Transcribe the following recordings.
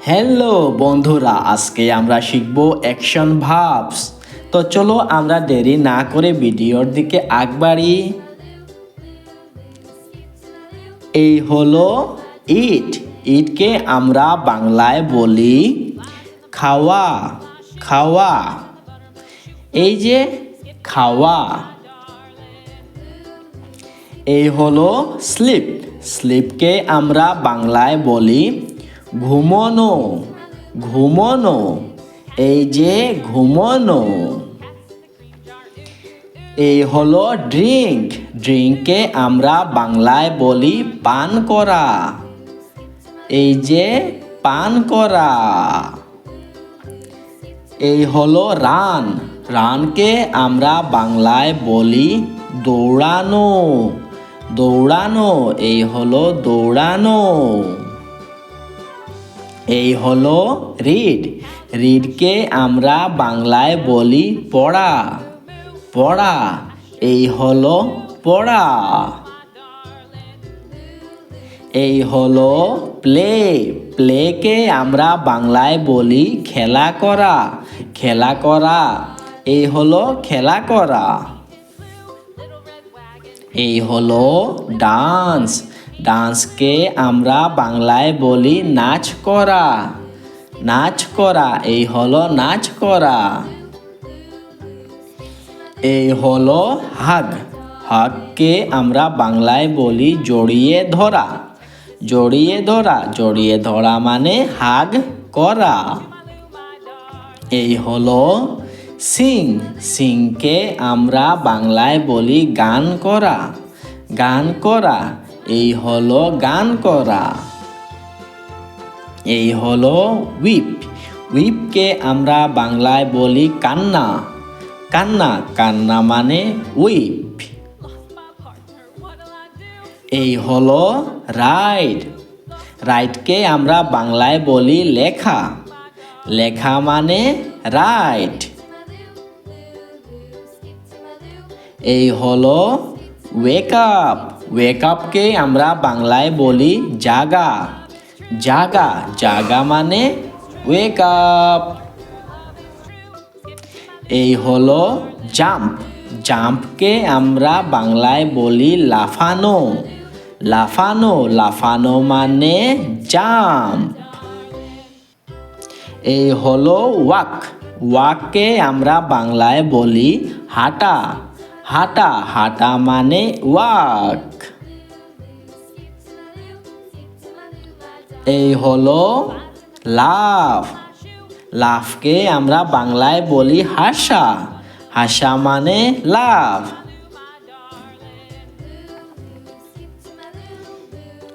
Hello বন্ধুরা, আজকে আমরা শিখব অ্যাকশন ভার্বস। তো চলো আমরা দেরি না করে ভিডিওর দিকে আগ বাড়ি। এই হলো ইট। ইটকে আমরা বাংলায় বলি খাওয়া। খাওয়া, এই যে খাওয়া। এই হলো স্লিপ। স্লিপকে আমরা বাংলায় বলি ঘুমোনো। ঘুমোনো, এই যে ঘুমোনো। এই হলো ড্রিঙ্ক। ড্রিঙ্ককে আমরা বাংলায় বলি পান করা। এই যে পান করা। এই হলো রান। রানকে আমরা বাংলায় বলি দৌড়ানো। দৌড়ানো, এই হলো দৌড়ানো। এই হলো রিড। রিডকে আমরা বাংলায় বলি পড়া। পড়া, এই হলো পড়া। এই হলো প্লে। প্লেকে আমরা বাংলায় বলি খেলা করা। খেলা করা, এই হলো খেলা করা। এই হলো ডান্স। ডান্সকে আমরা বাংলায় বলি নাচ করা। নাচ করা, এই হলো নাচ করা। এই হলো হাগ। হাগকে আমরা বাংলায় বলি জড়িয়ে ধরা। জড়িয়ে ধরা, জড়িয়ে ধরা মানে হাগ করা। এই হলো সিং। সিংকে আমরা বাংলায় বলি গান করা। গান করা, এই হলো গান করা। এই হলো উইপ। উইপকে আমরা বাংলায় বলি কান্না। কান্না, কান্না মানে উইপ। এই হলো রাইট। রাইটকে আমরা বাংলায় বলি লেখা। লেখা মানে রাইট। এই হলো ওয়েক আপ। ওয়েক আপকে আমরা বাংলায় বলি জাগা। জাগা, জাগা মানে ওয়েক আপ। এই হলো জাম্প। জাম্পকে আমরা বাংলায় বলি লাফানো। লাফানো, লাফানো মানে জাম্প। এই হলো ওয়াক। ওয়াককে আমরা বাংলায় বলি হাঁটা। হাঁটা, হাঁটা মানে ওয়াক। এই হলো লাফ। লাফকে আমরা বাংলায় বলি হাসা। হাসা মানে লাফ।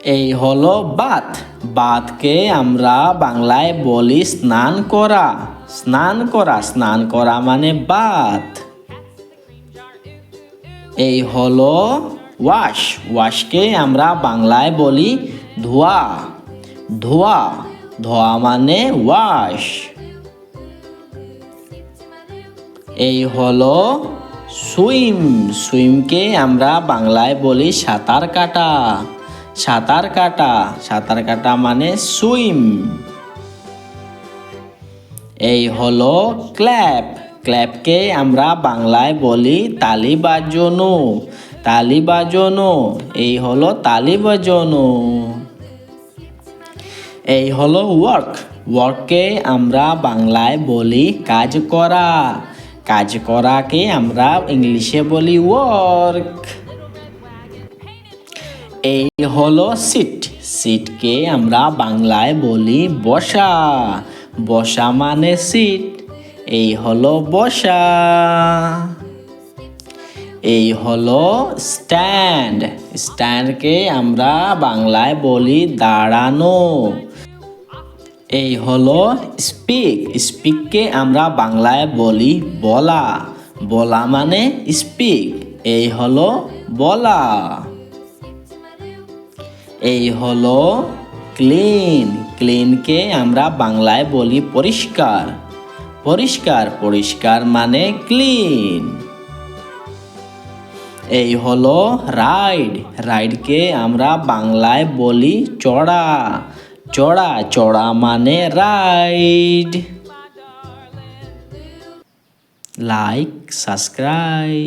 এই হলো বাথ। বাথকে আমরা বাংলায় বলি স্নান করা। স্নান করা, স্নান করা মানে বাথ। এই হলো ওয়াশ। ওয়াশকে আমরা বাংলায় বলি ধোয়া। ধোয়া, ধোয়া মানে ওয়াশ। এই হলো সুইম। সুইমকে আমরা বাংলায় বলি সাঁতার কাটা। সাঁতার কাটা, সাঁতার কাটা মানে সুইম। এই হলো ক্ল্যাপ। ক্ল্যাপকে আমরা বাংলায় বলি তালি বাজানো। তালি বাজানো, এই হলো তালি বাজানো। এই হলো ওয়ার্ক। ওয়ার্ককে আমরা বাংলায় বলি কাজ করা। কাজ করাকে আমরা ইংলিশে বলি ওয়ার্ক। এই হলো সিট। সিটকে আমরা বাংলায় বলি বসা। বসা মানে সিট, এই হলো বসা। এই হলো স্ট্যান্ড। স্ট্যান্ডকে আমরা বাংলায় বলি দাঁড়ানো। এই হলো স্পিক। স্পিককে আমরা বাংলায় বলি বলা। বলা মানে স্পিক, এই হলো বলা। এই হলো ক্লিন। ক্লিনকে আমরা বাংলায় বলি পরিষ্কার। পরিষ্কার, পরিষ্কার মানে ক্লিন। এই হলো রাইড। রাইডকে আমরা বাংলায় বলি চড়া। চড়া চড়া মানে রাইড। Like subscribe.